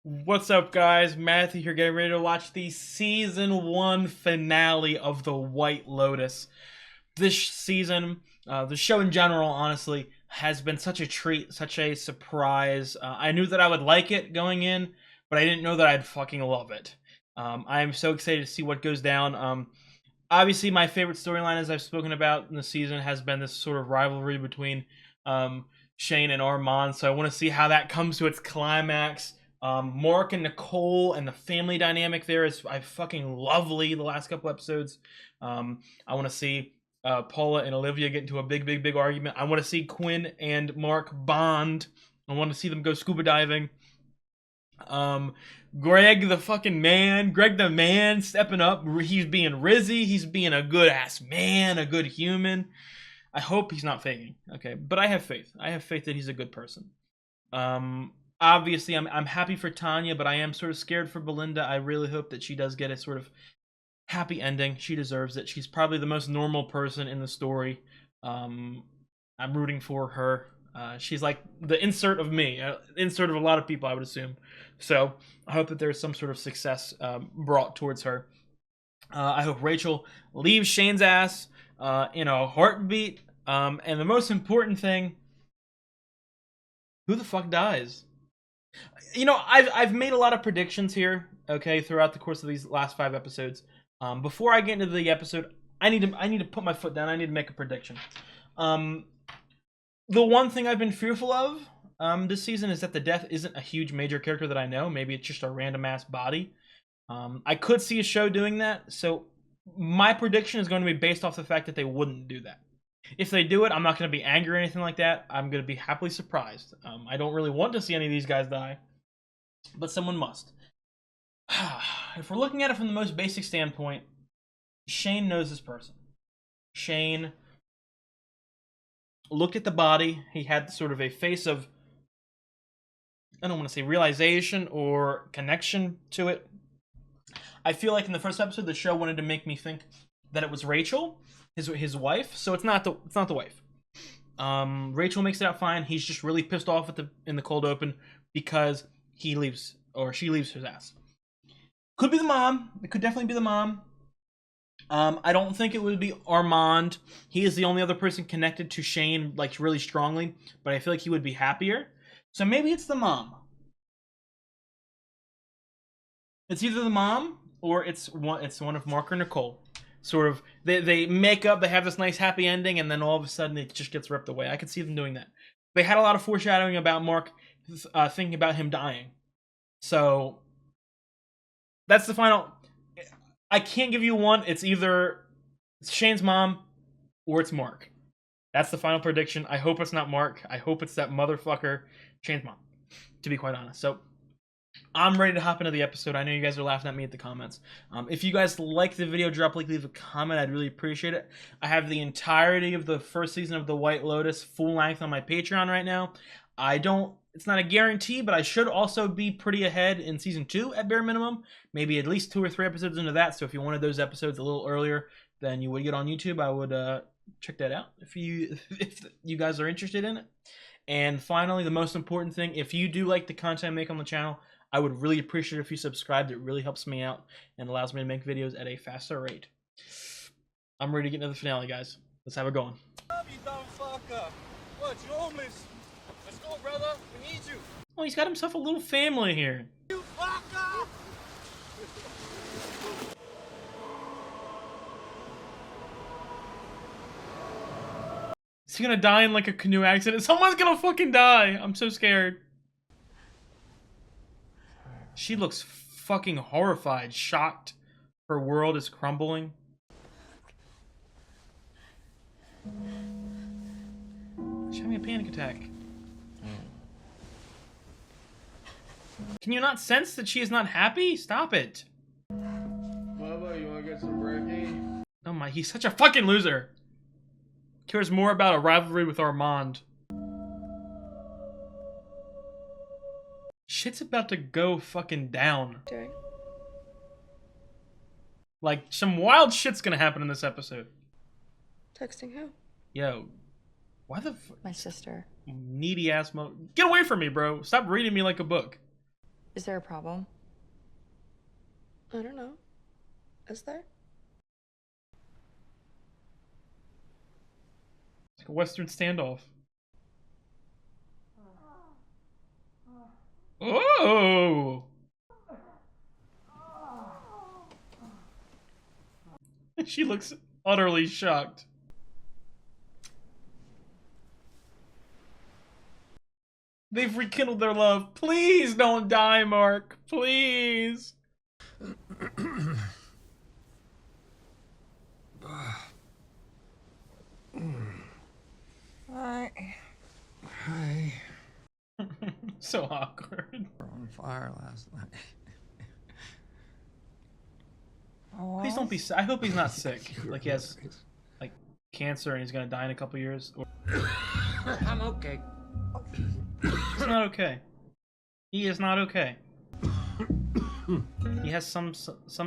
What's up, guys? Matthew here, getting ready to watch the season 1 finale of The White Lotus. This season, the show in general, honestly, has been such a treat, such a surprise. I knew that I would like it going in, but I didn't know that I'd fucking love it. I am so excited to see what goes down. Obviously, my favorite storyline, as I've spoken about in the season, has been this sort of rivalry between Shane and Armand. So I want to see how that comes to its climax. Mark and Nicole and the family dynamic there is fucking lovely. The last couple episodes, I want to see Paula and Olivia get into a big argument. I want to see Quinn and Mark bond. I want to see them go scuba diving. Greg the man stepping up. He's being Rizzy. He's being a good ass man, a good human. I hope he's not faking. Okay, but I have faith. I have faith that he's a good person. Obviously, I'm happy for Tanya, but I am sort of scared for Belinda. I really hope that she does get a sort of happy ending. She deserves it. She's probably the most normal person in the story. I'm rooting for her. She's like the insert of me, insert of a lot of people, I would assume. So I hope that there's some sort of success brought towards her. I hope Rachel leaves Shane's ass in a heartbeat. And the most important thing, who the fuck dies? You know, I've made a lot of predictions here, okay, throughout the course of these last 5 episodes. Before I get into the episode, I need to put my foot down. I need to make a prediction. The one thing I've been fearful of this season is that the death isn't a huge major character that I know. Maybe it's just a random ass body. I could see a show doing that, so my prediction is going to be based off the fact that they wouldn't do that. If they do it, I'm not going to be angry or anything like that. I'm going to be happily surprised. I don't really want to see any of these guys die, but someone must. If we're looking at it from the most basic standpoint, Shane knows this person. Shane looked at the body. He had sort of a face of, I don't want to say realization or connection to it. I feel like in the first episode, the show wanted to make me think that it was Rachel, his wife. So it's not the wife. Rachel makes it out fine. He's just really pissed off in the cold open because she leaves his ass. Could be the mom. It could definitely be the mom. I don't think it would be Armand. He is the only other person connected to Shane, like, really strongly, but I feel like he would be happier. So maybe it's the mom. It's either the mom or it's one of Mark or Nicole. Sort of, they make up, they have this nice happy ending, and then all of a sudden it just gets ripped away. I could see them doing that. They had a lot of foreshadowing about Mark thinking about him dying. So that's the final. I can't give you one. It's either Shane's mom or it's Mark. That's the final prediction. I hope it's not Mark. I hope it's that motherfucker, Shane's mom, to be quite honest. So I'm ready to hop into the episode. I know you guys are laughing at me at the comments. If you guys like the video, leave a comment. I'd really appreciate it. I have the entirety of the first season of The White Lotus full length on my Patreon right now. It's not a guarantee, but I should also be pretty ahead in season 2 at bare minimum. Maybe at least 2 or 3 episodes into that. So if you wanted those episodes a little earlier than you would get on YouTube, I would check that out if you guys are interested in it. And finally, the most important thing, if you do like the content I make on the channel, I would really appreciate it if you subscribed. It really helps me out and allows me to make videos at a faster rate. I'm ready to get into the finale, guys. Let's have it going. You dumb fucker. What, you homeless? Let's go, brother. We need you. Oh, he's got himself a little family here. You fucker! Is he gonna die in like a canoe accident? Someone's gonna fucking die. I'm so scared. She looks fucking horrified, shocked. Her world is crumbling. She's having a panic attack. Can you not sense that she is not happy? Stop it. Bubba, you wanna get some brekkie? Oh my, he's such a fucking loser. Cares more about a rivalry with Armand. Shit's about to go fucking down. Doing? Like, some wild shit's gonna happen in this episode. Texting who? Yo, why the My sister. needy ass Get away from me, bro. Stop reading me like a book. Is there a problem? I don't know. Is there? It's like a Western standoff. Oh! She looks utterly shocked. They've rekindled their love. Please don't die, Mark. Please. Hi. Hi. So awkward. We're on fire last night. Please don't be sick. I hope he's not sick. Like he has like cancer and he's gonna die in a couple years. Or... I'm okay. He's not okay. He is not okay. He has some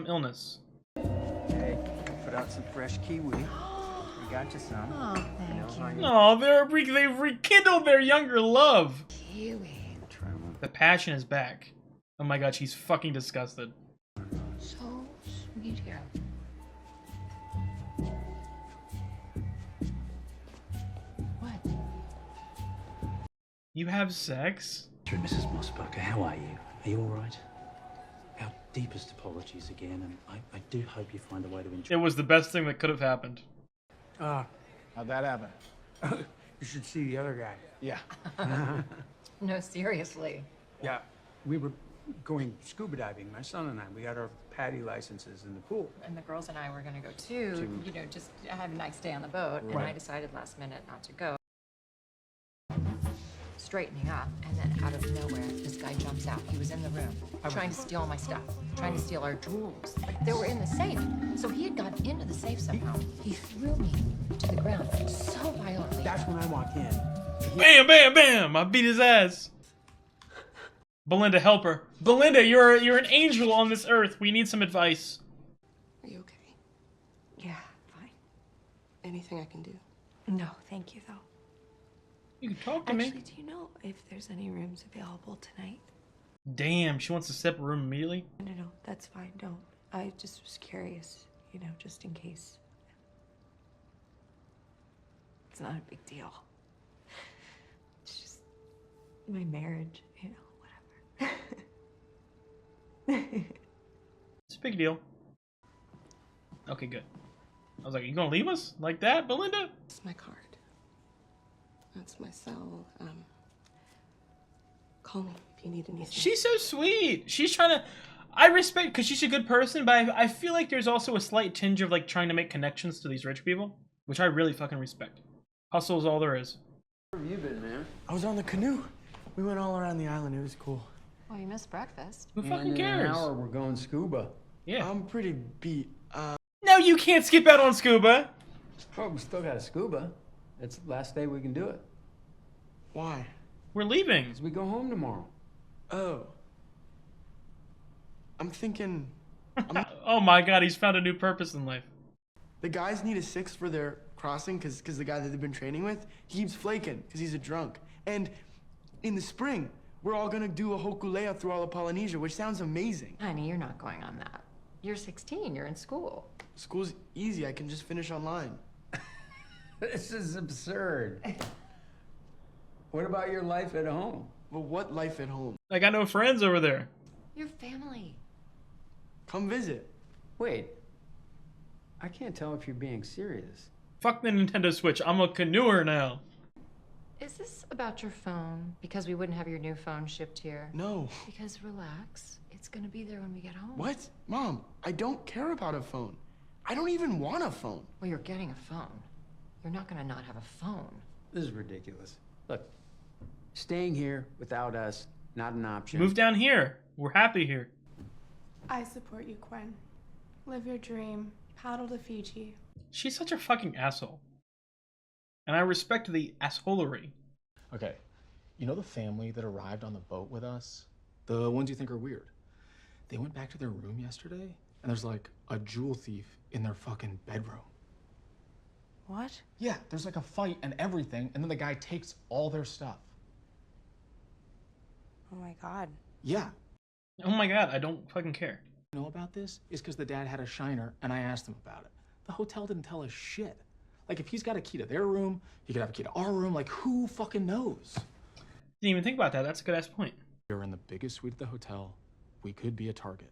illness. Hey, put out some fresh kiwi. We got you some. Oh, thank you. Oh, they've rekindled their younger love. Kiwi. The passion is back. Oh my god, she's fucking disgusted. So sweet here. What? You have sex? Mrs. Mossberger, how are you? Are you all right? Our deepest apologies again, and I do hope you find a way to enjoy. It was the best thing that could have happened. How'd that happen? You should see the other guy. Yeah. No, seriously. Yeah, we were going scuba diving, my son and I. We got our PADI licenses in the pool. And the girls and I were gonna go too, you know, just have a nice day on the boat. And I decided last minute not to go. Straightening up, and then out of nowhere, this guy jumps out. He was in the room, trying to steal my stuff, trying to steal our jewels. They were in the safe, so he had gotten into the safe somehow. He threw me to the ground so violently. That's when I walked in. Bam, bam, bam! I beat his ass. Belinda, help her. Belinda, you're an angel on this earth. We need some advice. Are you okay? Yeah, fine. Anything I can do? No, thank you, though. You can talk to Actually, me. do you know if there's any rooms available tonight? Damn, she wants to separate room immediately. No, that's fine. Don't. I just was curious, you know, just in case. It's not a big deal. It's just my marriage, you know, whatever. It's a big deal. Okay, good. I was like, you gonna leave us like that, Belinda? It's my card. That's my cell. Call me if you need anything. She's so sweet. She's trying to... I respect, because she's a good person, but I feel like there's also a slight tinge of, like, trying to make connections to these rich people, which I really fucking respect. Hustle is all there is. Where have you been, man? I was on the canoe. We went all around the island. It was cool. Well, you missed breakfast. Who fucking In an cares? hour, we're going scuba. Yeah. I'm pretty beat. No, you can't skip out on scuba. Oh, we still got a scuba. It's the last day we can do it. Why? We're leaving. Because we go home tomorrow. Oh. I'm thinking Oh my god, he's found a new purpose in life. the guys need a 6 for their crossing because the guy that they've been training with, he keeps flaking because he's a drunk. And in the spring, we're all gonna do a hokulea through all of Polynesia, which sounds amazing. Honey, you're not going on that. You're 16, you're in school. School's easy. I can just finish online. This is absurd. What about your life at home? Well, what life at home? I got no friends over there. Your family. Come visit. Wait. I can't tell if you're being serious. Fuck the Nintendo Switch. I'm a canoeer now. Is this about your phone? Because we wouldn't have your new phone shipped here. No. Because relax, it's gonna be there when we get home. What? Mom, I don't care about a phone. I don't even want a phone. Well, you're getting a phone. You're not gonna not have a phone. This is ridiculous. Look, staying here without us, not an option. Move down here. We're happy here. I support you, Quinn. Live your dream. Paddle to Fiji. She's such a fucking asshole. And I respect the assholery. Okay, you know the family that arrived on the boat with us? The ones you think are weird. They went back to their room yesterday, and there's like a jewel thief in their fucking bedroom. What? Yeah, there's like a fight and everything, and then the guy takes all their stuff. Oh my god. Yeah, Oh my god, I don't fucking care. Know about this is because the dad had a shiner and I asked him about it. The hotel didn't tell us shit. Like, if he's got a key to their room, he could have a key to our room. Like, who fucking knows? Didn't even think about that. That's a good ass point. We're in the biggest suite at the hotel. We could be a target.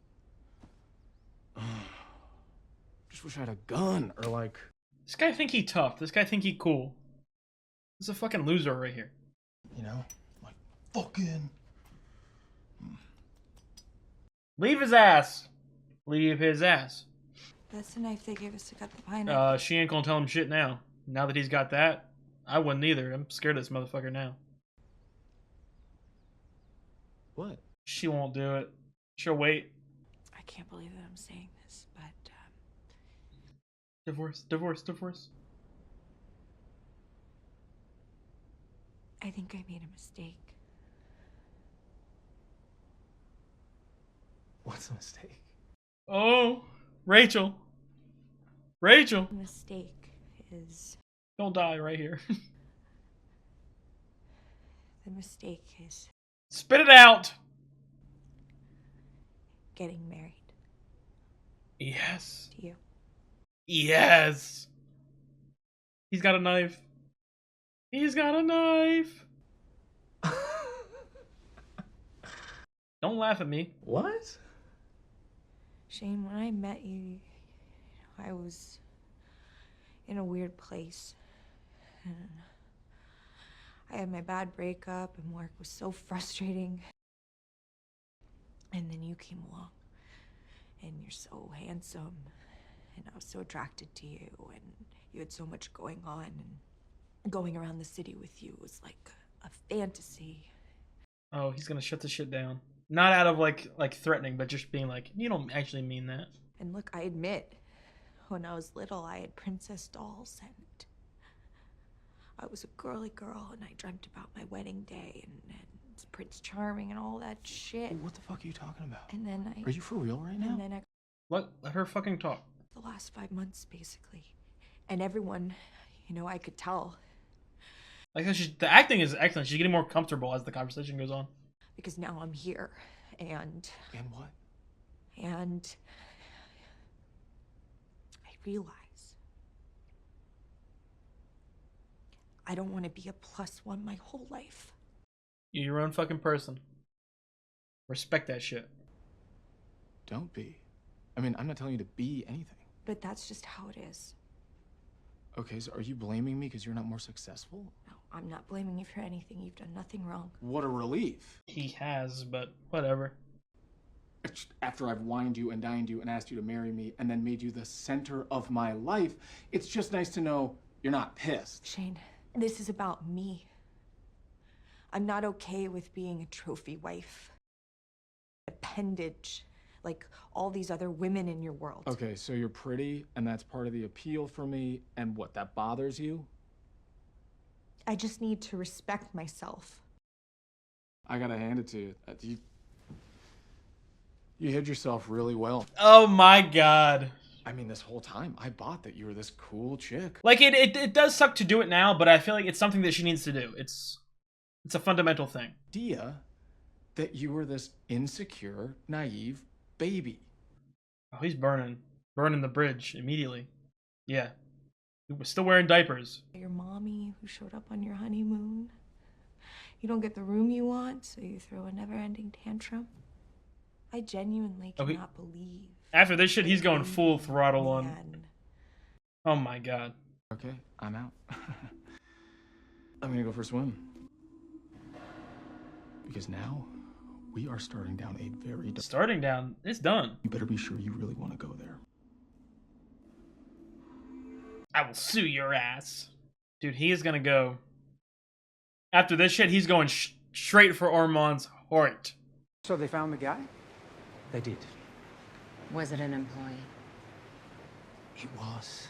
Just wish I had a gun or like. This guy think he tough. This guy think he cool. This is a fucking loser right here. You know, like fucking. Leave his ass. Leave his ass. That's the knife they gave us to cut the pineapple. She ain't gonna tell him shit now. Now that he's got that, I wouldn't either. I'm scared of this motherfucker now. What? She won't do it. She'll wait. I can't believe that I'm saying this, but Divorce, divorce, divorce. I think I made a mistake. What's a mistake? Oh, Rachel. Rachel. The mistake is... Don't die right here. The mistake is Spit it out. getting married Yes. to you. Yes. He's got a knife. He's got a knife. Don't laugh at me. What? Shane, when I met you, I was in a weird place. And I had my bad breakup and work was so frustrating. And then you came along and you're so handsome and I was so attracted to you and you had so much going on and going around the city with you was like a fantasy. Oh, he's gonna shut the shit down. Not out of like threatening, but just being like, you don't actually mean that. And look, I admit, when I was little, I had princess dolls and I was a girly girl and I dreamt about my wedding day and Prince Charming and all that shit. What the fuck are you talking about? And then Are you for real right now? And then Let her fucking talk. the last 5 months, basically. And everyone, you know, I could tell. Like the acting is excellent. She's getting more comfortable as the conversation goes on. Because now I'm here and what? And I realize I don't want to be a +1 my whole life. You're your own fucking person. Respect that shit. Don't be. I mean, I'm not telling you to be anything. But that's just how it is. Okay, so are you blaming me because you're not more successful? No, I'm not blaming you for anything. You've done nothing wrong. What a relief. He has, but whatever. After I've wined you and dined you and asked you to marry me and then made you the center of my life, it's just nice to know you're not pissed. Shane, this is about me. I'm not okay with being a trophy wife. Appendage, like all these other women in your world. Okay, so you're pretty and that's part of the appeal for me, and what, that bothers you? I just need to respect myself. I gotta hand it to you. You hid yourself really well. Oh my god. I mean, this whole time, I bought that you were this cool chick. Like, it does suck to do it now, but I feel like it's something that she needs to do. It's a fundamental thing. Idea that you were this insecure, naive baby. Oh, he's burning the bridge immediately. Yeah. He was still wearing diapers. Your mommy who showed up on your honeymoon. You don't get the room you want, so you throw a never-ending tantrum. I genuinely cannot believe. After this shit, he's going full throttle on. Man. Oh my god. Okay, I'm out. I'm gonna go for a swim. Because now, we are starting down a very... Starting down? It's done. You better be sure you really want to go there. I will sue your ass. Dude, he is gonna go. After this shit, he's going straight for Ormond's heart. So they found the guy? They did. Was it an employee? It was.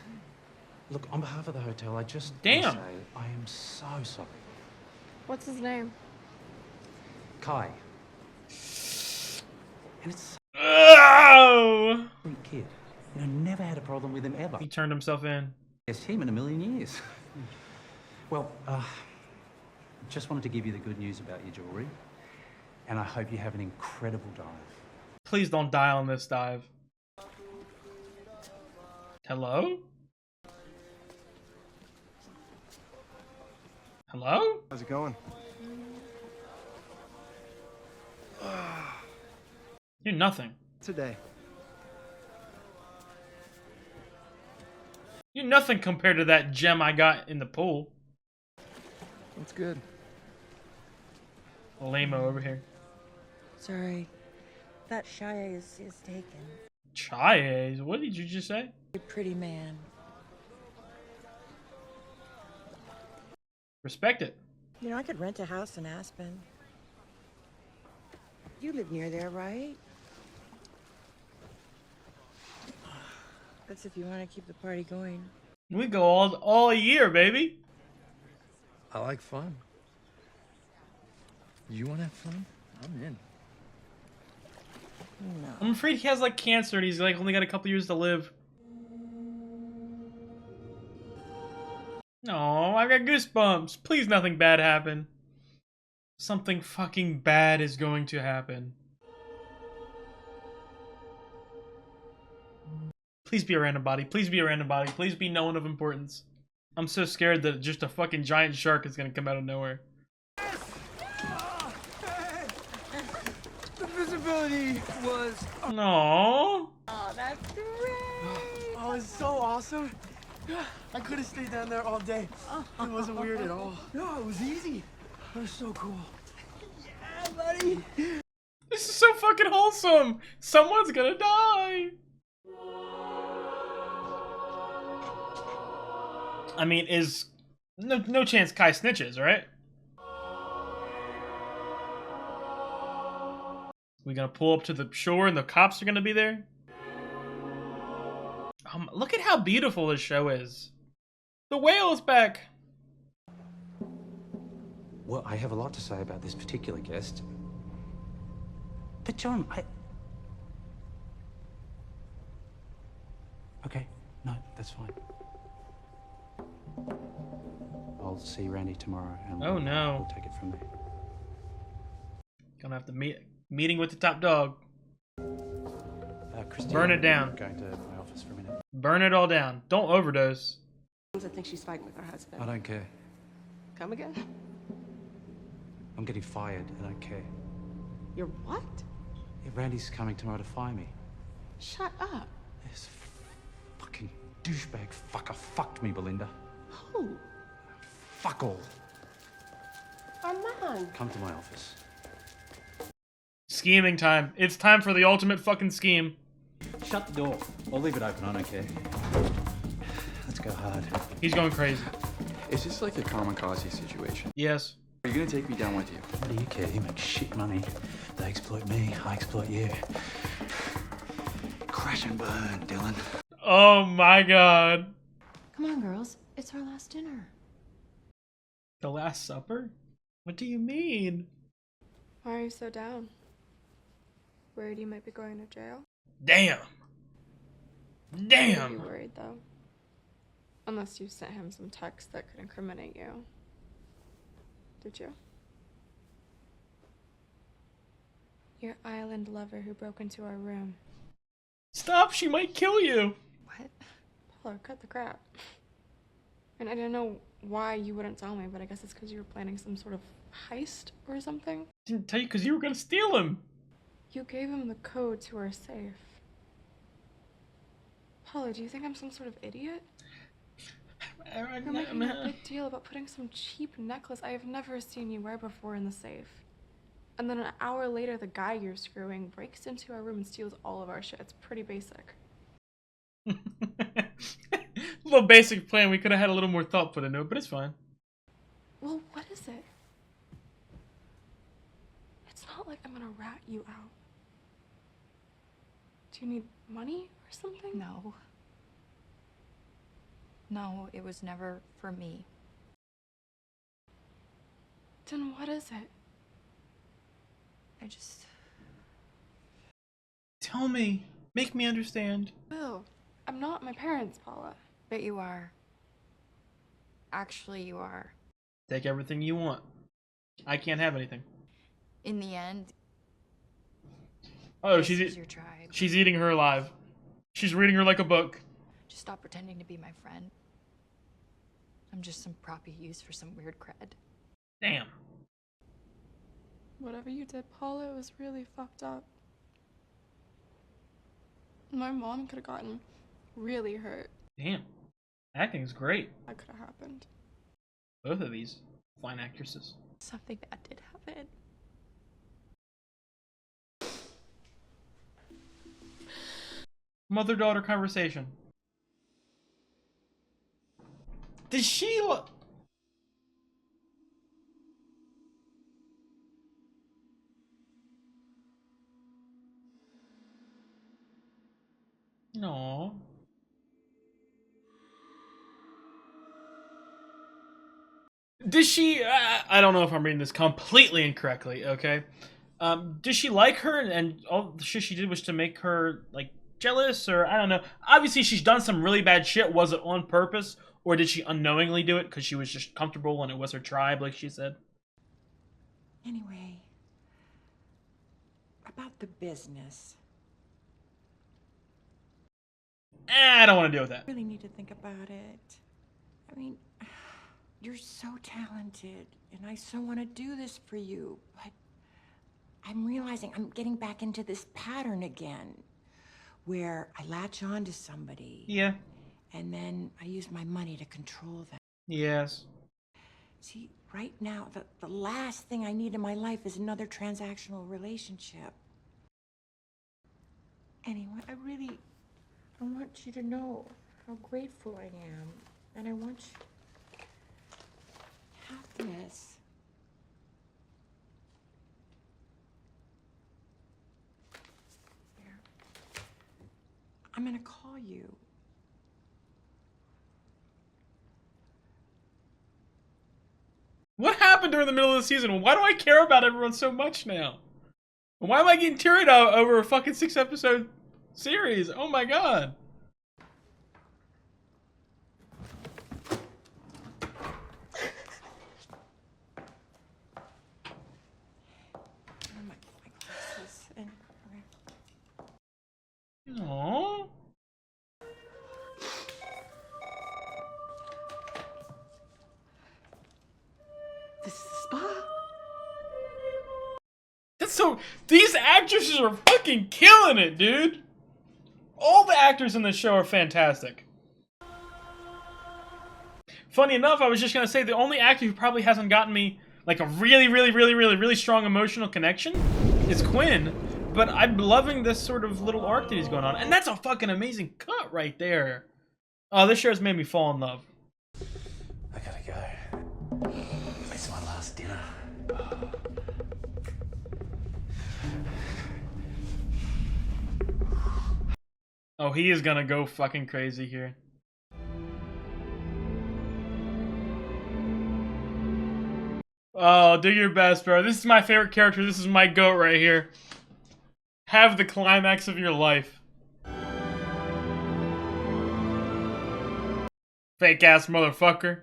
Look, on behalf of the hotel, I just Damn. want to say I am so sorry. What's his name? Kai. And it's Oh! a sweet kid. You know, never had a problem with him ever. He turned himself in. It's him in a million years. Well, just wanted to give you the good news about your jewelry. And I hope you have an incredible dive. Please don't die on this dive. Hello? Hello? How's it going? You're nothing. Today. You're nothing compared to that gem I got in the pool. That's good. Lame-o over here. Sorry. That Shia is taken. Chai? What did you just say? A pretty man. Respect it. You know, I could rent a house in Aspen. You live near there, right? That's if you want to keep the party going. We go all year, baby. I like fun. You want to have fun? I'm in. No. I'm afraid he has like cancer and he's like only got a couple years to live. No, I got goosebumps. Please, nothing bad happen. Something fucking bad is going to happen. Please be a random body. Please be a random body. Please be no one of importance. I'm so scared that just a fucking giant shark is gonna come out of nowhere. The visibility was... No. Oh, that's great! Oh, it's so awesome. I could have stayed down there all day. It wasn't weird at all. No, it was easy. It was so cool. Yeah, buddy. This is so fucking wholesome. Someone's gonna die. I mean, is no chance Kai snitches, right? We gonna pull up to the shore and the cops are gonna be there? Look at how beautiful this show is. The whale is back. Well, I have a lot to say about this particular guest. But John, Okay, no, that's fine. I'll see Randy tomorrow and Oh no. we'll take it from there. Gonna have to meeting with the top dog. Christine, Burn it down. I'm going to my office for a minute. Burn it all down. Don't overdose. I think she's fighting with her husband. I don't care. Come again? I'm getting fired. I don't care. You're what? Yeah, Randy's coming tomorrow to fire me. Shut up. This fucking douchebag fucker fucked me, Belinda. Who? Fuck all. Armand. Come to my office. Scheming time. It's time for the ultimate fucking scheme. Shut the door. I'll leave it open. I don't care. Let's go hard. He's going crazy. Is this like a kamikaze situation? Yes. Are you gonna take me down with you? What do you care? You make shit money. They exploit me. I exploit you. Crash and burn, Dylan. Oh my god. Come on, girls. It's our last dinner. The Last Supper? What do you mean? Why are you so down? Worried you might be going to jail? Damn. I'd be Damn. worried though. Unless you sent him some text that could incriminate you. Did you? Your island lover who broke into our room. Stop, she might kill you. What? Paula, cut the crap. And I didn't know why you wouldn't tell me, but I guess it's because you were planning some sort of heist or something. Didn't tell you because you were gonna steal him. You gave him the code to our safe. Paula, do you think I'm some sort of idiot? You're making a big deal about putting some cheap necklace I have never seen you wear before in the safe. And then an hour later, the guy you're screwing breaks into our room and steals all of our shit. It's pretty basic. Little basic plan. We could have had a little more thought put into it, but it's fine. Well, what is it? It's not like I'm gonna rat you out. Do you need money or something? No. No, it was never for me. Then what is it? I just... Tell me. Make me understand. Will, I'm not my parents, Paula. But you are. Actually, you are. Take everything you want. I can't have anything. In the end, Oh, This is your tribe. she's eating her alive. She's reading her like a book. Just stop pretending to be my friend. I'm just some prop you use for some weird cred. Damn. Whatever you did, Paula, it was really fucked up. My mom could have gotten really hurt. Damn. Acting's great. That could have happened. Both of these fine actresses. Something bad did happen. Mother-daughter conversation. Did she No. Does she? I don't know if I'm reading this completely incorrectly. Okay. Does she like her, and all the shit she did was to make her like jealous, or I don't know. Obviously, she's done some really bad shit. Was it on purpose, or did she unknowingly do it because she was just comfortable and it was her tribe, like she said? Anyway, about the business. I don't want to deal with that. I really need to think about it. I mean, you're so talented, and I so want to do this for you, but I'm realizing I'm getting back into this pattern again, where I latch on to somebody. Yeah. And then I use my money to control them. Yes. See, right now, the last thing I need in my life is another transactional relationship. Anyway, I want you to know how grateful I am, and I want you to have this. Here. I'm gonna call you. What happened during the middle of the season? Why do I care about everyone so much now? Why am I getting teary-eyed over a fucking 6-episode series? Oh my god. My glasses and Aww. this is the spa. That's so. These actresses are fucking killing it, dude. All the actors in this show are fantastic. Funny enough, I was just gonna say the only actor who probably hasn't gotten me like a really strong emotional connection is Quinn. But I'm loving this sort of little arc that he's going on, and that's a fucking amazing cut right there. Oh, this show has made me fall in love. I gotta go. It's my last dinner. Oh, he is gonna go fucking crazy here. Oh, do your best, bro. This is my favorite character. This is my goat right here. Have the climax of your life. Fake ass motherfucker.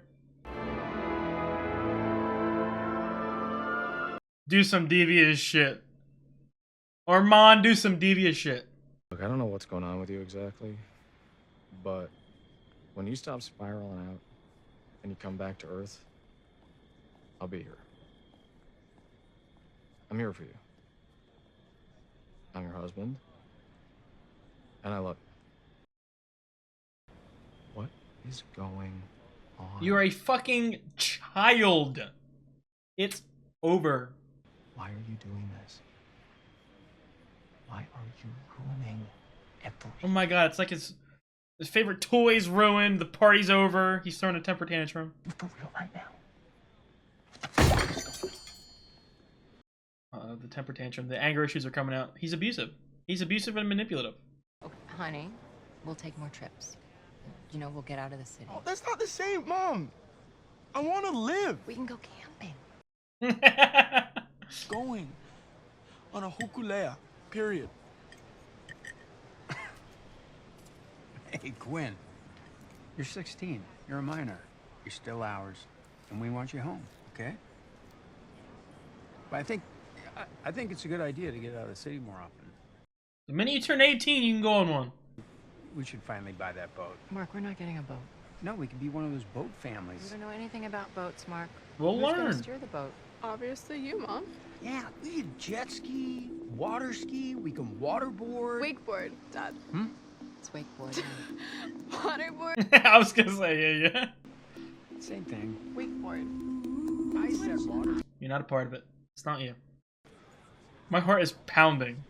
Do some devious shit. Armand, do some devious shit. Look, I don't know what's going on with you exactly, but when you stop spiraling out and you come back to Earth, I'll be here. I'm here for you. I'm your husband, and I love you. What is going on? You're a fucking child. It's over. Why are you doing this? Why are you ruining everything? Oh my god, it's like his favorite toy's ruined, the party's over, he's throwing a temper tantrum. For real right now? The temper tantrum, the anger issues are coming out. He's abusive. He's abusive and manipulative. Okay, honey, we'll take more trips. You know, we'll get out of the city. Oh, that's not the same, Mom. I want to live. We can go camping. Going on a hukulea, period. Hey, Quinn. You're 16. You're a minor. You're still ours. And we want you home, okay? But I think it's a good idea to get out of the city more often. The minute you turn 18, you can go on one. We should finally buy that boat. Mark, we're not getting a boat. No, we could be one of those boat We families. don't know anything about boats, Mark. We'll Who's gonna learn. steer the boat? Obviously, you, Mom. Yeah, we could jet ski, water ski, we can waterboard. Wakeboard, Dad. It's wakeboard. Waterboard. I was gonna say, yeah. Same thing. Wakeboard. I said water. You're not a part of it. It's not you. My heart is pounding.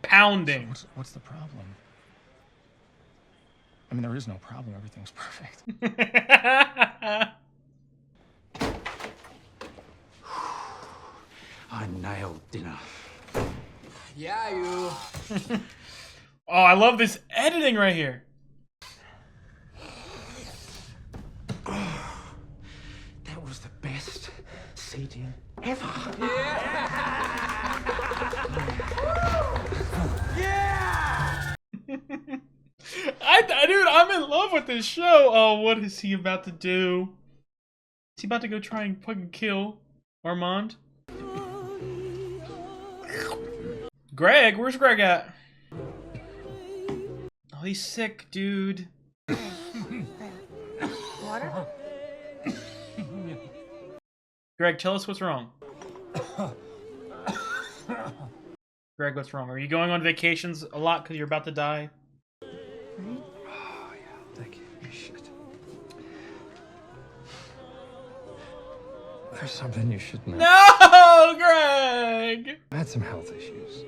Pounding. So what's the problem? I mean, there is no problem. Everything's perfect. I nailed dinner. Yeah, you. Oh, I love this editing right here. That was the best seating ever. Dude, I'm in love with this show. Oh, what is he about to do? Is he about to go try and fucking kill Armand? Greg, where's Greg at? Oh, he's sick, dude. Water? Greg, tell us what's wrong. Greg, what's wrong? Are you going on vacations a lot because you're about to die? Thank you. Shit. There's something you should know. No, Greg! I had some health issues.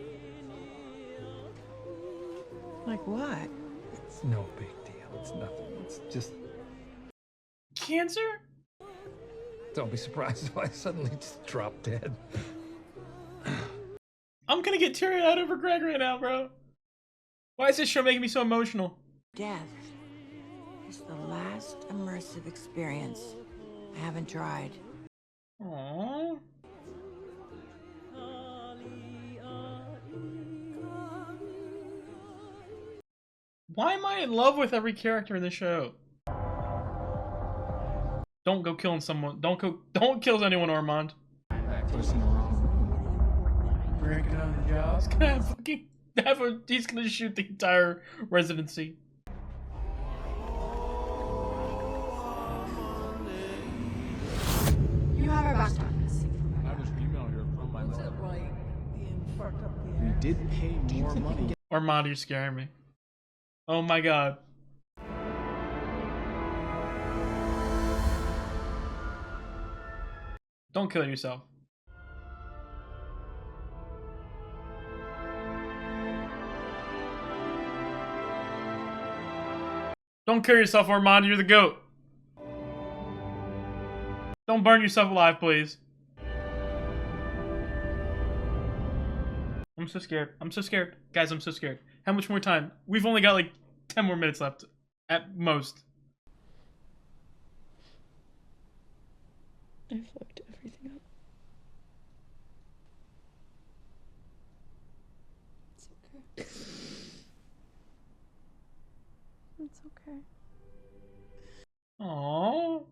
Like what? It's no big deal. It's nothing. It's just... Cancer? Don't be surprised if I suddenly just drop dead. I'm gonna get teary-eyed over Greg right now, bro. Why is this show making me so emotional? Death is the last immersive experience I haven't tried. Aww. Why am I in love with every character in the show? Don't go killing someone. Don't kill anyone, Armand. Necklace in the wrong room. Breaking on the job. He's gonna shoot the entire residency. You have our back. I have this email here from my mother. We did pay more money. Armand, you're scaring me. Oh my god. Don't kill yourself. Don't kill yourself, Armand. You're the GOAT. Don't burn yourself alive, please. I'm so scared. I'm so scared. Guys, I'm so scared. How much more time? We've only got like 10 more minutes left. At most. I fucked everything up. It's okay. It's okay. Aww.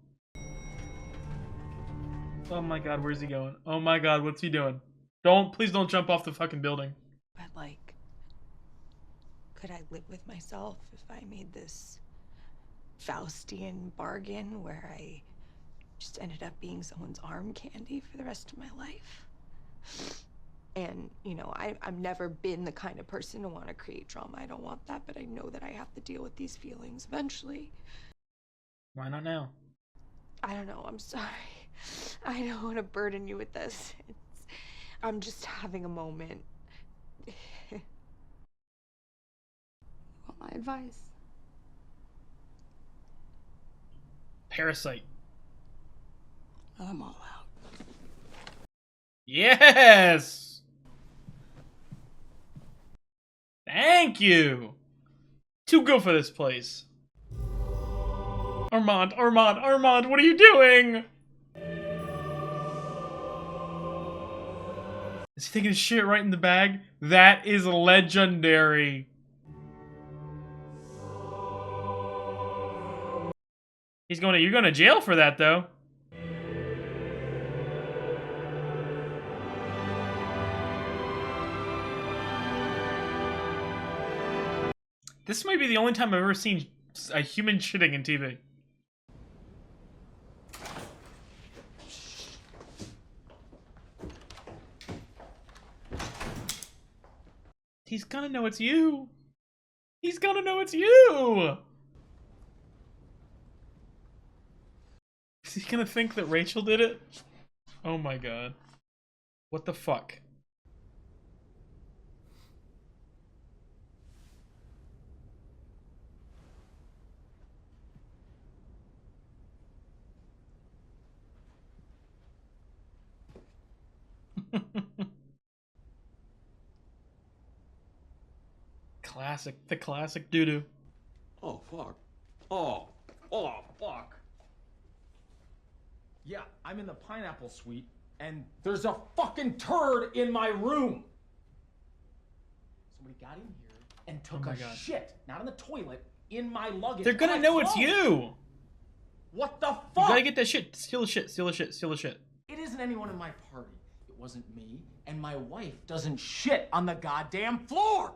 Oh my god, where's he going? Oh my god, what's he doing? Please don't jump off the fucking building. But like, could I live with myself if I made this Faustian bargain where I just ended up being someone's arm candy for the rest of my life? And, you know, I've never been the kind of person to want to create drama. I don't want that, but I know that I have to deal with these feelings eventually. Why not now? I don't know, I'm sorry. I don't want to burden you with this. I'm just having a moment. Want my advice? Parasite. I'm all out. Yes! Thank you! Too good for this place. Armand, what are you doing? Is he taking his shit right in the bag? That is legendary. You're going to jail for that, though. This might be the only time I've ever seen a human shitting in TV. He's gonna know it's you. He's gonna know it's you. Is he gonna think that Rachel did it? Oh my god. What the fuck? Classic. The classic doo-doo. Oh, fuck. Oh, fuck. Yeah, I'm in the pineapple suite, and there's a fucking turd in my room. Somebody got in here and took a shit, not in the toilet, in my luggage. They're gonna know it's you. What the fuck? You gotta get that shit. Steal the shit. Steal the shit. Steal the shit. It isn't anyone in my party. It wasn't me, and my wife doesn't shit on the goddamn floor.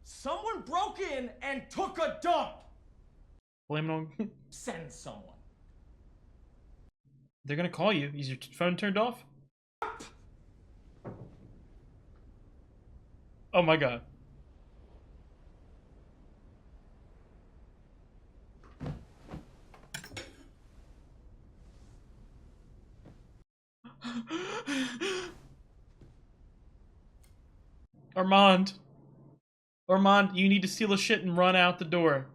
Someone broke in and took a dump. Blame it on. Send someone. They're gonna call you. Is your phone turned off? Oh my god. Armand. Armand, you need to steal the shit and run out the door.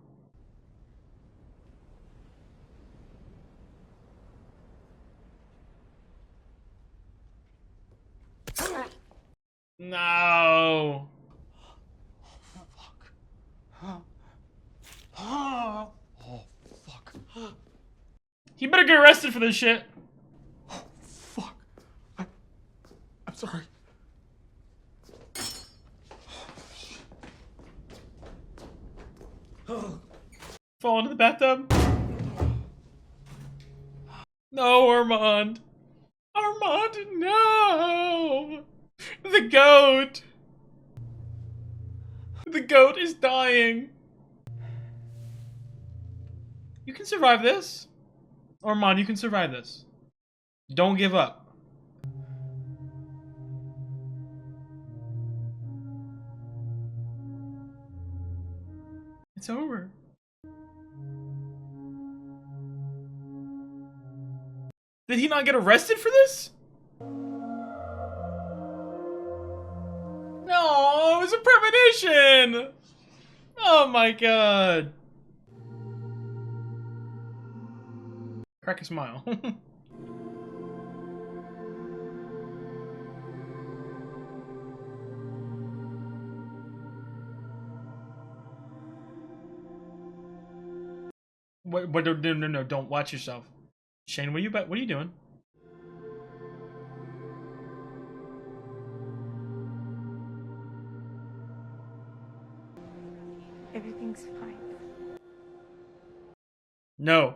No. Oh, fuck. He better get arrested for this shit. Fuck. I'm sorry. Fall into the bathtub. No, Armand. Armand, no. The goat. The goat is dying. You can survive this. Armand, you can survive this. Don't give up. It's over. Did he not get arrested for this? No, it was a premonition! Oh my god. Crack a smile. What, no, don't watch yourself. Shane, what are you doing? Everything's fine. No.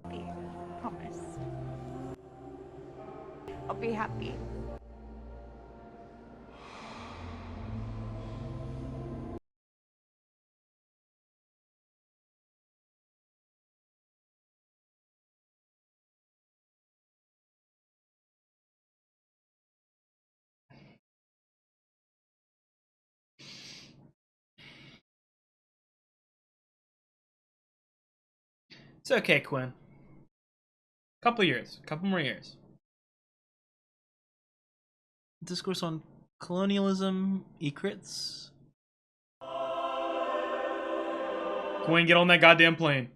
I promise. I'll be happy. It's okay, Quinn. Couple more years. Discourse on colonialism, ecrits. Quinn, get on that goddamn plane.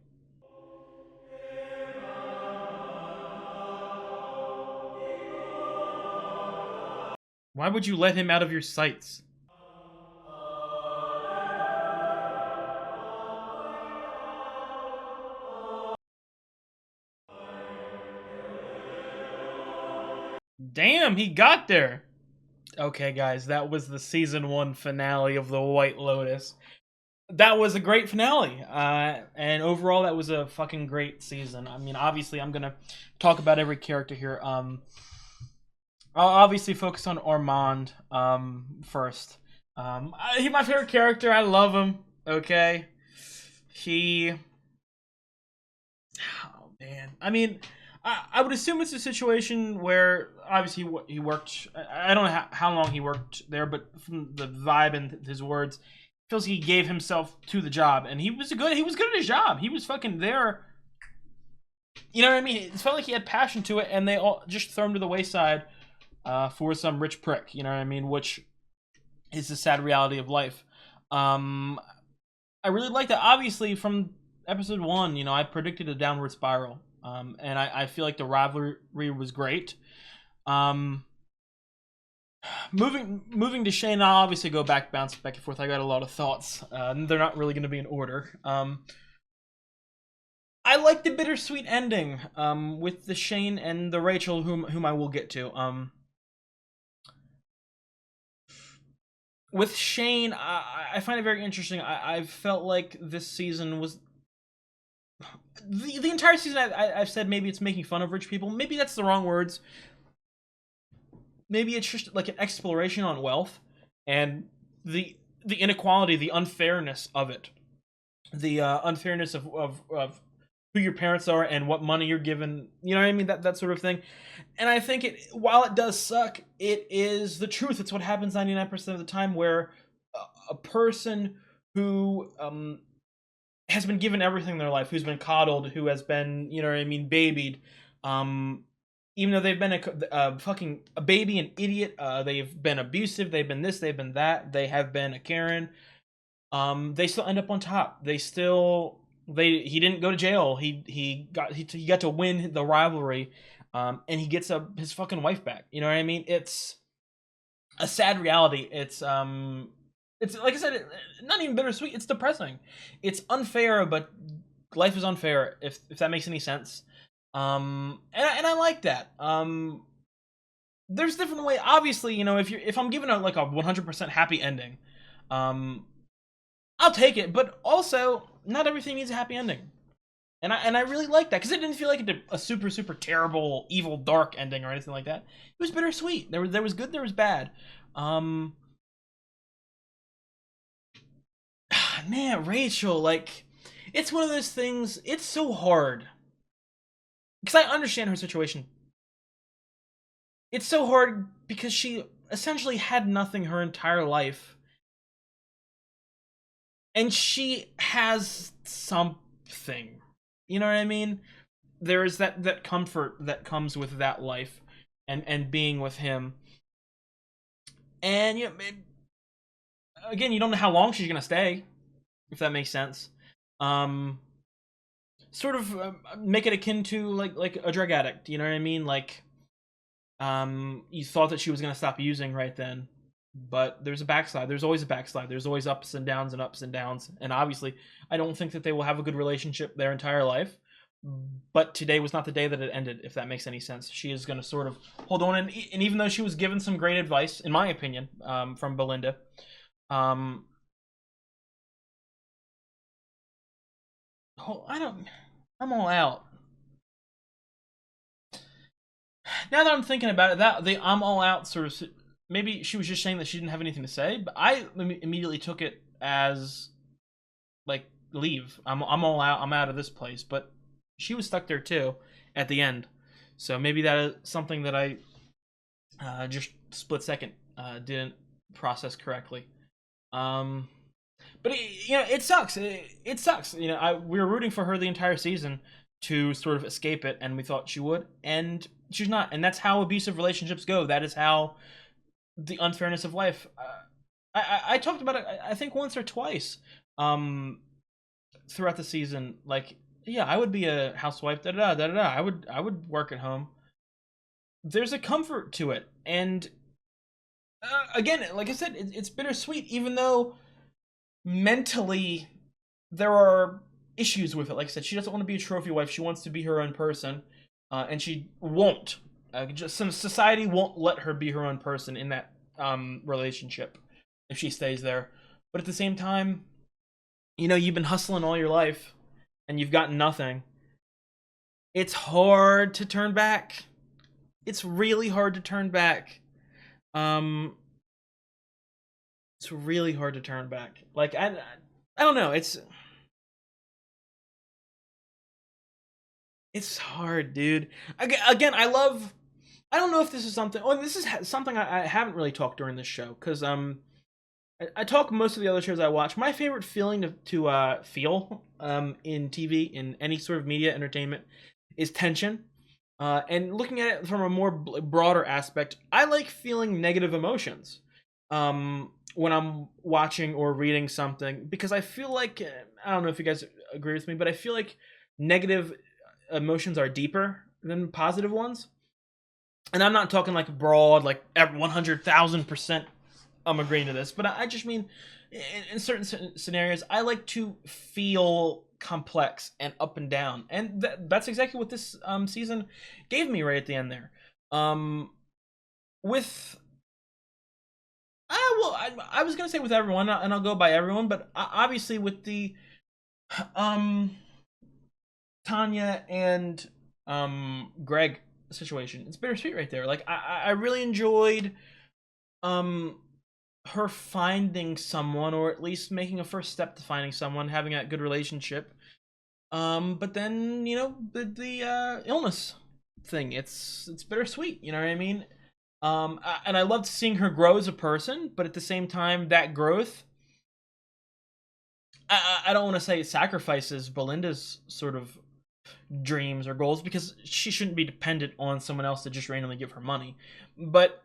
Why would you let him out of your sights? Damn, he got there. Okay, guys, that was the season 1 finale of The White Lotus. That was a great finale. And overall, that was a fucking great season. I mean, obviously, I'm gonna talk about every character here. I'll obviously focus on Armand first. He's my favorite character. I love him. Okay, he. Oh man, I mean, I would assume it's a situation where obviously he worked. I don't know how long he worked there, but from the vibe and his words, feels he gave himself to the job, and he was good at his job. He was fucking there. You know what I mean? It felt like he had passion to it, and they all just throw him to the wayside for some rich prick. You know what I mean? Which is the sad reality of life. I really like that. Obviously, from episode 1, you know, I predicted a downward spiral, and I feel like the rivalry was great. Moving to Shane, I'll obviously go bounce back and forth. I got a lot of thoughts. They're not really going to be in order. I like the bittersweet ending with the Shane and the Rachel, whom I will get to. With Shane, I find it very interesting. I felt like this season was the entire season. I've said maybe it's making fun of rich people. Maybe that's the wrong words. Maybe it's just like an exploration on wealth and the inequality, the unfairness of it, the unfairness of who your parents are and what money you're given. You know what I mean? That sort of thing. And I think while it does suck, it is the truth. It's what happens 99% of the time, where a person who has been given everything in their life, who's been coddled, who has been, you know what I mean, babied, even though they've been a baby, an idiot, they've been abusive, they've been this, they've been that, they have been a Karen, they still end up on top. He didn't go to jail. He got to win the rivalry, and he gets his fucking wife back. You know what I mean? It's a sad reality. It's like I said, not even bittersweet. It's depressing. It's unfair, but life is unfair. If that makes any sense. And I like that. There's different way. Obviously, you know, if I'm given a 100% happy ending, I'll take it. But also, not everything needs a happy ending. And I really like that, because it didn't feel like a super, super terrible, evil, dark ending or anything like that. It was bittersweet. There was good, there was bad. Man, Rachel, like, it's one of those things, it's so hard. Because I understand her situation. It's so hard because she essentially had nothing her entire life. And she has something. You know what I mean? There is that comfort that comes with that life and being with him. And you know, again, you don't know how long she's gonna stay, if that makes sense. Sort of make it akin to like a drug addict. You know what I mean? Like, you thought that she was gonna stop using right then, but there's a backslide. There's always a backslide. There's always ups and downs and ups and downs. And obviously, I don't think that they will have a good relationship their entire life. But today was not the day that it ended, if that makes any sense. She is going to sort of hold on. And even though she was given some great advice, in my opinion, from Belinda, I'm all out. Now that I'm thinking about it, I'm all out sort of, maybe she was just saying that she didn't have anything to say, but I immediately took it as like, leave. I'm all out. I'm out of this place. But she was stuck there too at the end. So maybe that is something that I just split second didn't process correctly. But you know, it sucks. It sucks. You know, we were rooting for her the entire season to sort of escape it, and we thought she would, and she's not. And that's how abusive relationships go. That is how the unfairness of life. I talked about it, I think, once or twice throughout the season. Like, yeah, I would be a housewife. I would work at home. There's a comfort to it, and again, like I said, it's bittersweet. Even though mentally there are issues with it. Like I said, she doesn't want to be a trophy wife. She wants to be her own person, and she won't. Just some society won't let her be her own person in that relationship if she stays there. But at the same time, you know, you've been hustling all your life and you've gotten nothing. It's hard to turn back. It's really hard to turn back. So it's really hard to turn back. Like I don't know. It's hard, dude. Again, I love. I don't know if this is something. Oh, this is something I haven't really talked during this show because I talk most of the other shows I watch. My favorite feeling to feel in TV in any sort of media entertainment is tension. And looking at it from a more broader aspect, I like feeling negative emotions when I'm watching or reading something because I feel like I don't know if you guys agree with me, but I feel like negative emotions are deeper than positive ones. And I'm not talking like broad, like 100,000%. I'm agreeing to this, but I just mean in certain scenarios, I like to feel complex and up and down, and that's exactly what this season gave me right at the end there. With well, I was gonna say with everyone, and I'll go by everyone, but obviously with the Tanya and Greg situation, it's bittersweet right there. Like I really enjoyed her finding someone, or at least making a first step to finding someone, having that good relationship. But then the illness thing, it's bittersweet. You know what I mean? And I loved seeing her grow as a person, but at the same time, that growth, I don't want to say it sacrifices Belinda's sort of dreams or goals because she shouldn't be dependent on someone else to just randomly give her money. But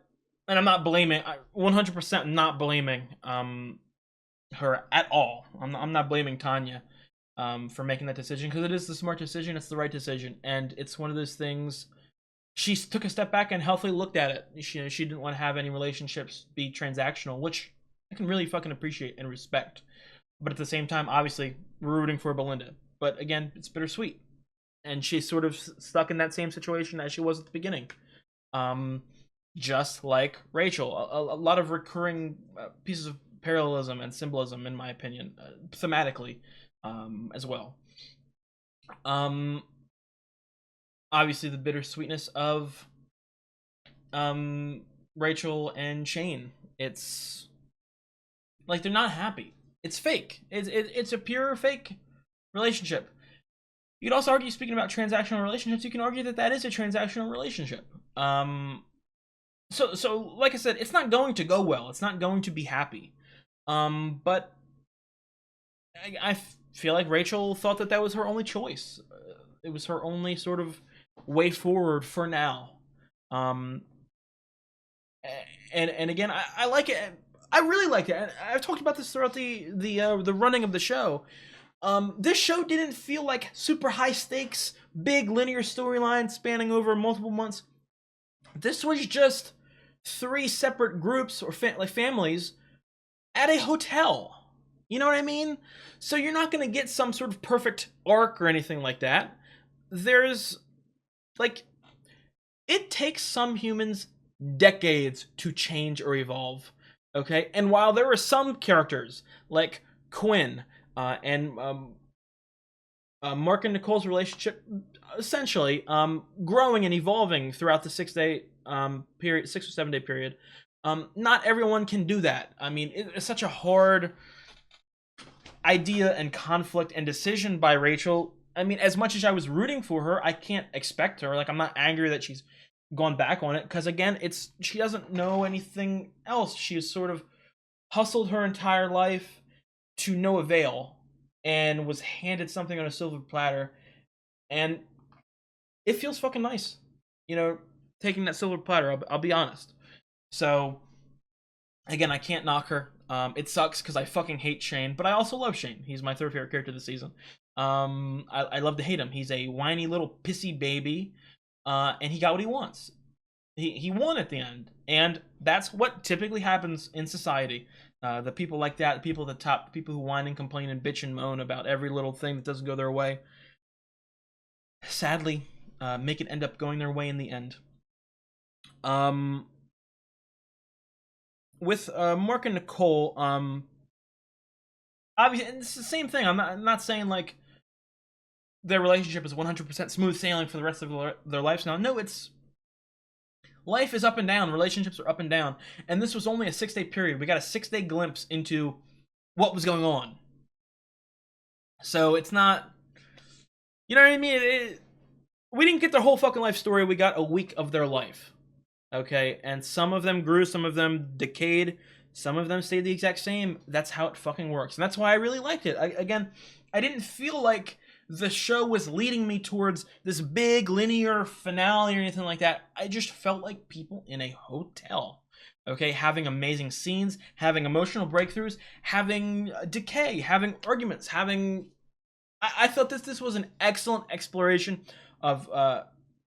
and I'm not blaming, 100% not blaming her at all. I'm not blaming Tanya for making that decision because it is the smart decision. It's the right decision, and it's one of those things. She took a step back and healthily looked at it. She didn't want to have any relationships be transactional, which I can really fucking appreciate and respect. But at the same time, obviously, we're rooting for Belinda. But again, it's bittersweet, and she's sort of stuck in that same situation as she was at the beginning. Just like Rachel, a lot of recurring pieces of parallelism and symbolism, in my opinion, thematically, as well. Obviously, the bittersweetness of Rachel and Shane. It's like they're not happy. It's fake. It's a pure fake relationship. You could also argue, speaking about transactional relationships, you can argue that is a transactional relationship. So like I said, it's not going to go well. It's not going to be happy. But I feel like Rachel thought that was her only choice. It was her only sort of way forward for now. And again, I like it. I really like it. And I've talked about this throughout the running of the show. This show didn't feel like super high stakes, big linear storyline spanning over multiple months. This was just 3 separate groups or families at a hotel. You know what I mean? So you're not going to get some sort of perfect arc or anything like that. There's like, it takes some humans decades to change or evolve. Okay, and while there were some characters like Quinn and Mark and Nicole's relationship essentially growing and evolving throughout the 6 or 7 day period, not everyone can do that. I mean, it's such a hard idea and conflict and decision by Rachel. I mean, as much as I was rooting for her, I can't expect her. Like, I'm not angry that she's gone back on it because, again, she doesn't know anything else. She has sort of hustled her entire life to no avail and was handed something on a silver platter, and it feels fucking nice, taking that silver platter. I'll be honest. So again, I can't knock her. It sucks because I fucking hate Shane, but I also love Shane. He's my 3rd favorite character this season. I love to hate him. He's a whiny little pissy baby, and he got what he wants. He won at the end, and that's what typically happens in society. The people like that, the people at the top, the people who whine and complain and bitch and moan about every little thing that doesn't go their way, sadly, make it end up going their way in the end. With Mark and Nicole, obviously, it's the same thing. I'm not saying like their relationship is 100% smooth sailing for the rest of their lives now. No, it's life is up and down, relationships are up and down, and this was only a 6-day period. We got a 6-day glimpse into what was going on. So it's not, you know what I mean? We didn't get their whole fucking life story. We got a week of their life. Okay, and some of them grew, some of them decayed, some of them stayed the exact same. That's how it fucking works, and that's why I really liked it. I didn't feel like the show was leading me towards this big linear finale or anything like that. I just felt like people in a hotel, okay, having amazing scenes, having emotional breakthroughs, having decay, having arguments, having... I thought this was an excellent exploration of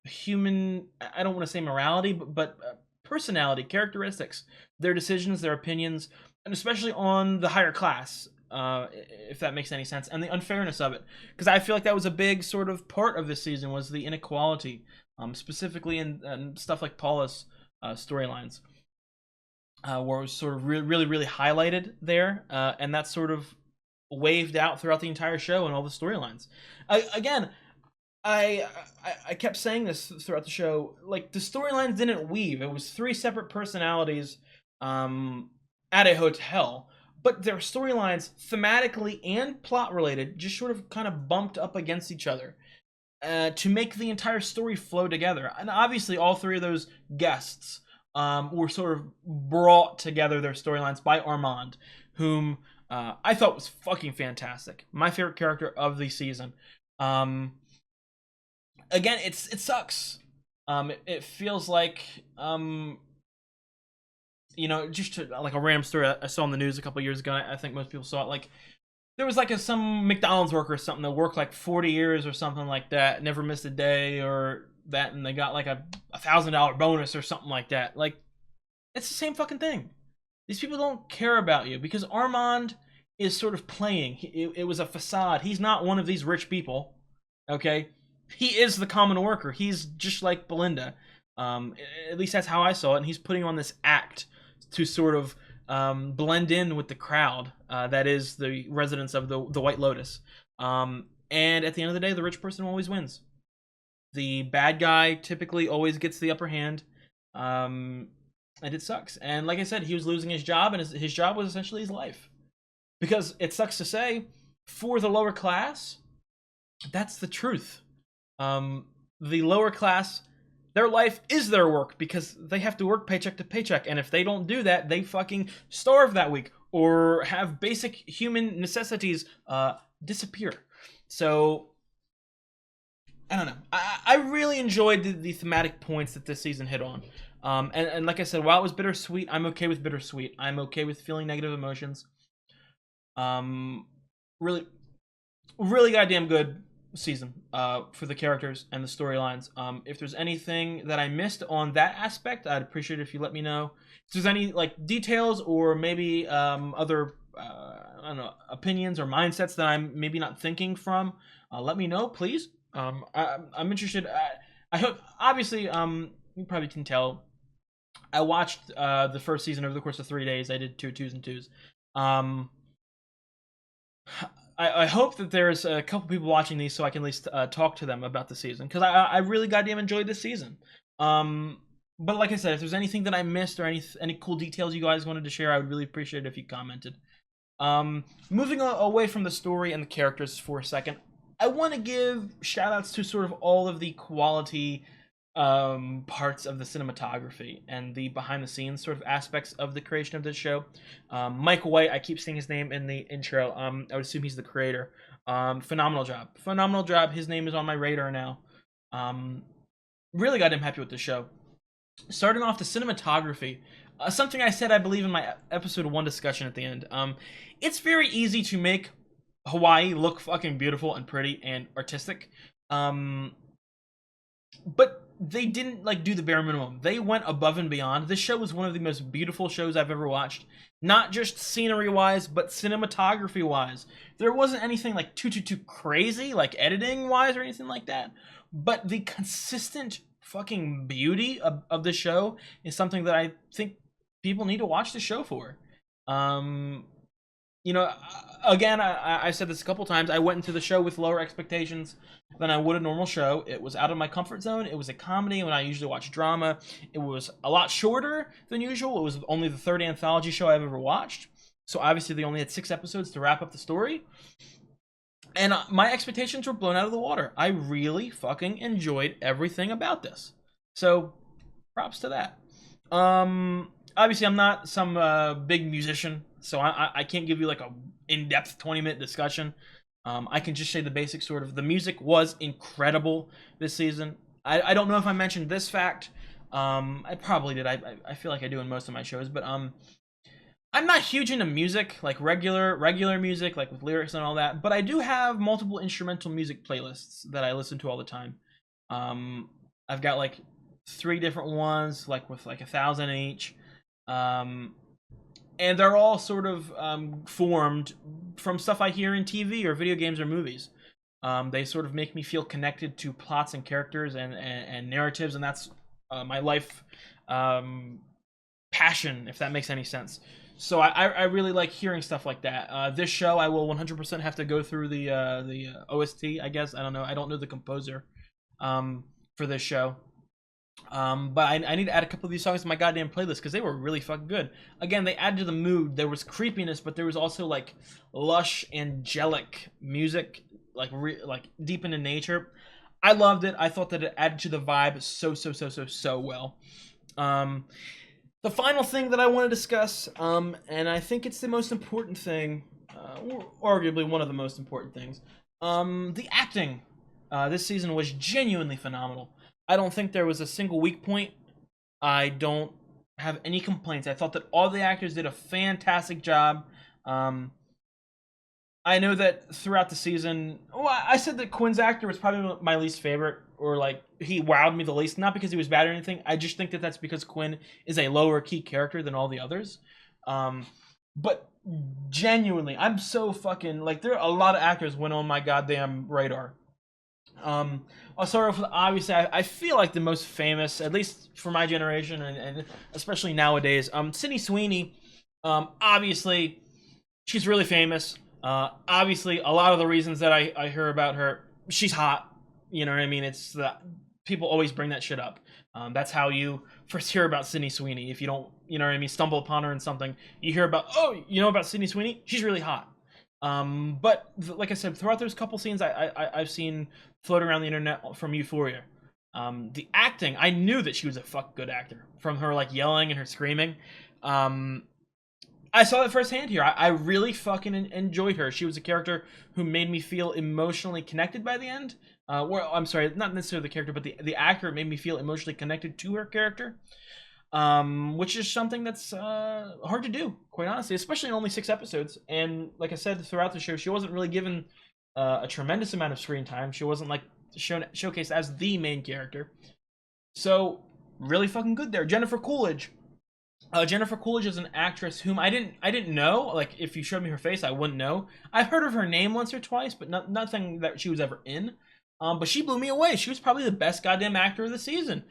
human, I don't want to say morality, but personality, characteristics, their decisions, their opinions, and especially on the higher class, if that makes any sense, and the unfairness of it. Because I feel like that was a big sort of part of this season, was the inequality, specifically in stuff like Paula's storylines, where it was sort of really highlighted there, and that's sort of waved out throughout the entire show and all the storylines. I kept saying this throughout the show, like, the storylines didn't weave. It was 3 separate personalities at a hotel, but their storylines, thematically and plot related, just sort of kind of bumped up against each other to make the entire story flow together. And obviously all 3 of those guests were sort of brought together, their storylines, by Armand, whom I thought was fucking fantastic. My favorite character of the season. Again, it sucks. It feels like, you know, just like a random story I saw in the news a couple years ago. I think most people saw it. Like, there was like some McDonald's worker or something that worked like 40 years or something like that, never missed a day or that, and they got like a $1,000 bonus or something like that. Like, it's the same fucking thing. These people don't care about you because Armand is sort of playing. It was a facade. He's not one of these rich people, okay? He is the common worker. He's just like Belinda. At least that's how I saw it. And he's putting on this act to sort of blend in with the crowd that is the residents of the White Lotus. And at the end of the day, the rich person always wins. The bad guy typically always gets the upper hand. And it sucks. And like I said, he was losing his job, and his job was essentially his life. Because it sucks to say, for the lower class, that's the truth. The lower class, their life is their work because they have to work paycheck to paycheck, and if they don't do that, they fucking starve that week or have basic human necessities disappear. So I don't know. I really enjoyed the thematic points that this season hit on. And like I said, while it was bittersweet, I'm okay with bittersweet. I'm okay with feeling negative emotions. Really goddamn good season for the characters and the storylines. If there's anything that I missed on that aspect, I'd appreciate it if you let me know. If there's any like details or maybe other I don't know, opinions or mindsets that I'm maybe not thinking from, let me know, please. I'm interested. I hope, obviously, you probably can tell, I watched the first season over the course of 3 days. I did 2 twos and twos. I hope that there's a couple people watching these so I can at least talk to them about the season, because I really goddamn enjoyed this season. But like I said, if there's anything that I missed or any cool details you guys wanted to share, I would really appreciate it if you commented. Moving away from the story and the characters for a second, I want to give shoutouts to sort of all of the quality parts of the cinematography and the behind-the-scenes sort of aspects of the creation of this show. Mike White, I keep seeing his name in the intro. I would assume he's the creator. Phenomenal job. His name is on my radar now. Really got him happy with the show. Starting off the cinematography, something I said I believe in my episode 1 discussion at the end. It's very easy to make Hawaii look fucking beautiful and pretty and artistic. But they didn't like do the bare minimum. They went above and beyond. This show was one of the most beautiful shows I've ever watched. Not just scenery wise, but cinematography wise. There wasn't anything like too crazy, like editing wise or anything like that. But the consistent fucking beauty of the show is something that I think people need to watch the show for. you know, again, I said this a couple times. I went into the show with lower expectations than I would a normal show. It was out of my comfort zone. It was a comedy when I usually watch drama. It was a lot shorter than usual. It was only the third anthology show I've ever watched. So obviously they only had 6 episodes to wrap up the story. And my expectations were blown out of the water. I really fucking enjoyed everything about this. So props to that. Obviously I'm not some big musician, so I can't give you like a in-depth 20-minute discussion. I can just say the basic sort of, the music was incredible this season. I don't know if I mentioned this fact. I probably did. I feel like I do in most of my shows, but I'm not huge into music, like regular music, like with lyrics and all that, but I do have multiple instrumental music playlists that I listen to all the time. I've got like 3 different ones, like with like 1,000 each. And they're all sort of formed from stuff I hear in TV or video games or movies. They sort of make me feel connected to plots and characters and narratives, and that's my life passion, if that makes any sense. So I really like hearing stuff like that. This show, I will 100% have to go through the OST, I guess. I don't know. I don't know the composer for this show. But I need to add a couple of these songs to my goddamn playlist because they were really fucking good. Again, they add to the mood. There was creepiness, but there was also like lush, angelic music, like deep into nature. I loved it. I thought that it added to the vibe so well. The final thing that I want to discuss, and I think it's the most important thing, or arguably one of the most important things, the acting this season was genuinely phenomenal. I don't think there was a single weak point. I don't have any complaints. I thought that all the actors did a fantastic job. I know that throughout the season, I said that Quinn's actor was probably my least favorite, or like he wowed me the least. Not because he was bad or anything. I just think that that's because Quinn is a lower key character than all the others. But genuinely, I'm so fucking like, there are a lot of actors went on my goddamn radar. I'll start off with, obviously, I feel like the most famous, at least for my generation, and especially nowadays, Sydney Sweeney. Obviously, she's really famous. Obviously, a lot of the reasons that I hear about her, she's hot. You know what I mean? It's people always bring that shit up. That's how you first hear about Sydney Sweeney. If you don't, you know what I mean, stumble upon her in something, you hear about, oh, you know about Sydney Sweeney? She's really hot. But like I said, throughout those couple scenes I've seen floating around the internet from Euphoria, the acting, I knew that she was a fuck good actor from her like yelling and her screaming. I saw that firsthand here. I really fucking enjoyed her. She was a character who made me feel emotionally connected by the end. Well, I'm sorry, not necessarily the character, but the actor made me feel emotionally connected to her character. Which is something that's hard to do, quite honestly, especially in only 6 episodes. And like I said, throughout the show, she wasn't really given a tremendous amount of screen time. She wasn't like showcased as the main character. So really fucking good there. Jennifer Coolidge. Jennifer Coolidge is an actress whom I didn't know. Like, if you showed me her face, I wouldn't know. I've heard of her name once or twice, but nothing that she was ever in. But she blew me away. She was probably the best goddamn actor of the season.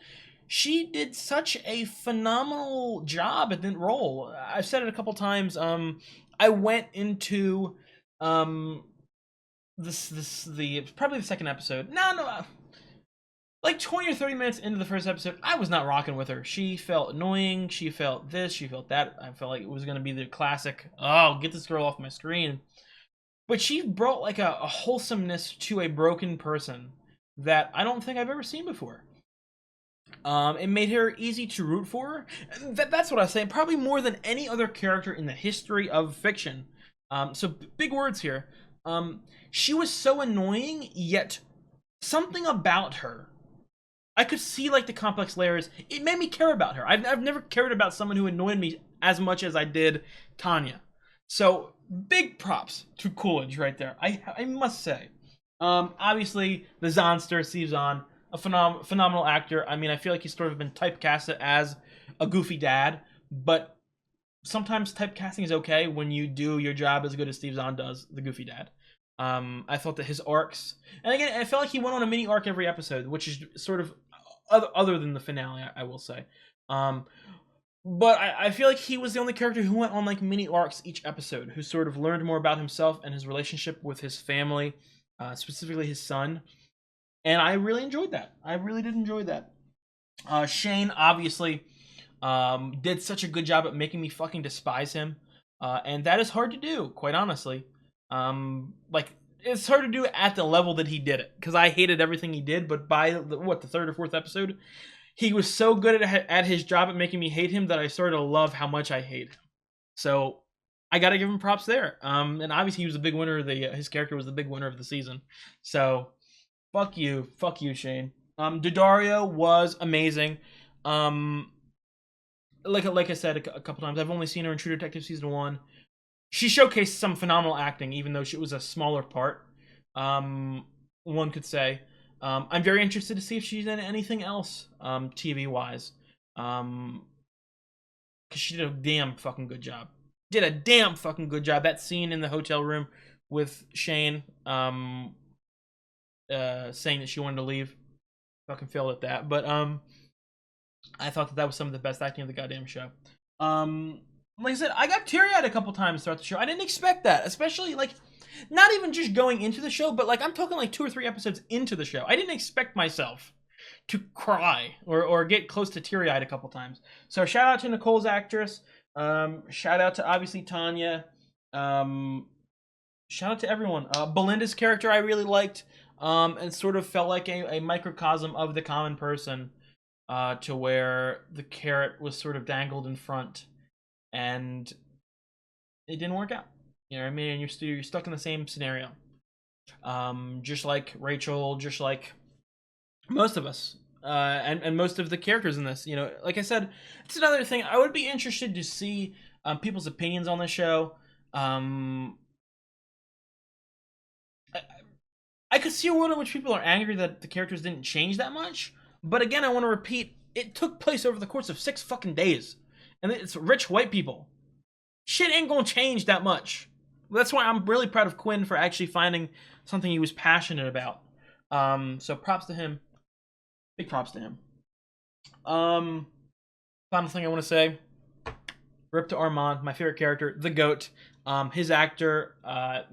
She did such a phenomenal job at that role. I've said it a couple times. I went into probably the second episode. No, like 20 or 30 minutes into the first episode, I was not rocking with her. She felt annoying. She felt this. She felt that. I felt like it was going to be the classic, oh, get this girl off my screen. But she brought like a wholesomeness to a broken person that I don't think I've ever seen before. It made her easy to root for. That's what I was saying. Probably more than any other character in the history of fiction. So big words here. She was so annoying, yet something about her, I could see like the complex layers. It made me care about her. I've never cared about someone who annoyed me as much as I did Tanya. So big props to Coolidge right there. I must say. Obviously the Zonster, Steve Zahn, a phenomenal actor. I mean, I feel like he's sort of been typecasted as a goofy dad, but sometimes typecasting is okay when you do your job as good as Steve Zahn does, the goofy dad. I thought that his arcs, and again, I felt like he went on a mini arc every episode, which is sort of other than the finale, I will say. But I feel like he was the only character who went on like mini arcs each episode, who sort of learned more about himself and his relationship with his family, specifically his son. And I really enjoyed that. I really did enjoy that. Shane obviously did such a good job at making me fucking despise him, and that is hard to do, quite honestly. Like it's hard to do at the level that he did it, because I hated everything he did. But by the third or fourth episode, he was so good at his job at making me hate him that I started to love how much I hate him. So I gotta give him props there. And obviously he was the big winner of the his character was the big winner of the season. So fuck you, Shane. Daddario was amazing. Like I said a couple times, I've only seen her in True Detective season 1. She showcased some phenomenal acting, even though it was a smaller part. One could say. I'm very interested to see if she's in anything else, TV wise. Because she did a damn fucking good job. That scene in the hotel room with Shane, saying that she wanted to leave. Fucking failed at that. But, I thought that was some of the best acting of the goddamn show. Like I said, I got teary-eyed a couple times throughout the show. I didn't expect that, especially, like, not even just going into the show, but, like, I'm talking, like, 2 or 3 episodes into the show. I didn't expect myself to cry or get close to teary-eyed a couple times. So, shout out to Nicole's actress. Shout out to, obviously, Tanya. Shout out to everyone. Belinda's character I really liked, and sort of felt like a microcosm of the common person, to where the carrot was sort of dangled in front, and it didn't work out. You know what I mean? You're stuck in the same scenario. Just like Rachel, just like most of us, and most of the characters in this. You know, like I said, it's another thing. I would be interested to see people's opinions on the show. I could see a world in which people are angry that the characters didn't change that much. But again, I want to repeat, it took place over the course of 6 fucking days. And it's rich white people. Shit ain't gonna change that much. That's why I'm really proud of Quinn for actually finding something he was passionate about. So props to him. Big props to him. Final thing I want to say. Rip to Armand, my favorite character, the GOAT. His actor,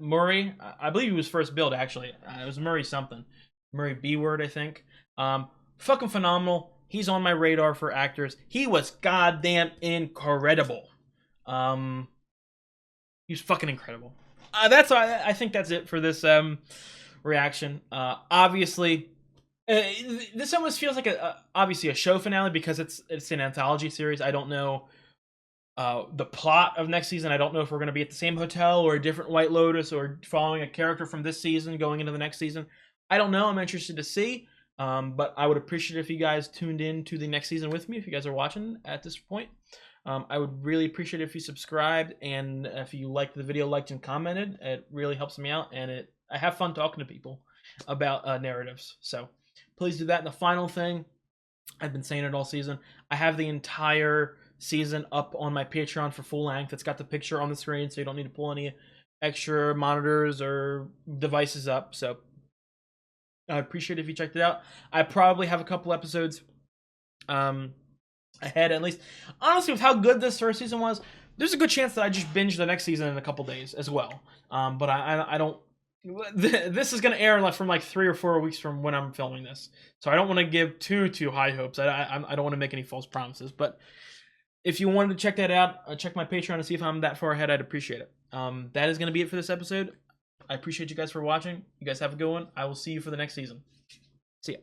Murray, I believe he was first billed, actually. It was Murray something. Murray B-word, I think. Fucking phenomenal. He's on my radar for actors. He was goddamn incredible. He was fucking incredible. I think that's it for this reaction. Obviously, this almost feels like obviously a show finale because it's an anthology series. I don't know the plot of next season. I don't know if we're going to be at the same hotel or a different White Lotus or following a character from this season going into the next season. I don't know. I'm interested to see. But I would appreciate it if you guys tuned in to the next season with me, if you guys are watching at this point. I would really appreciate it if you subscribed, and if you liked the video, liked and commented. It really helps me out, and I have fun talking to people about narratives. So please do that. And the final thing, I've been saying it all season, I have the entire season up on my Patreon for full length. It's got the picture on the screen, so you don't need to pull any extra monitors or devices up. So I appreciate it if you checked it out. I probably have a couple episodes ahead, at least. Honestly, with how good this first season was, there's a good chance that I just binge the next season in a couple days as well. But I don't. This is going to air from like 3 or 4 weeks from when I'm filming this, so I don't want to give too high hopes. I don't want to make any false promises. But if you wanted to check that out, check my Patreon to see if I'm that far ahead. I'd appreciate it. That is going to be it for this episode. I appreciate you guys for watching. You guys have a good one. I will see you for the next season. See ya.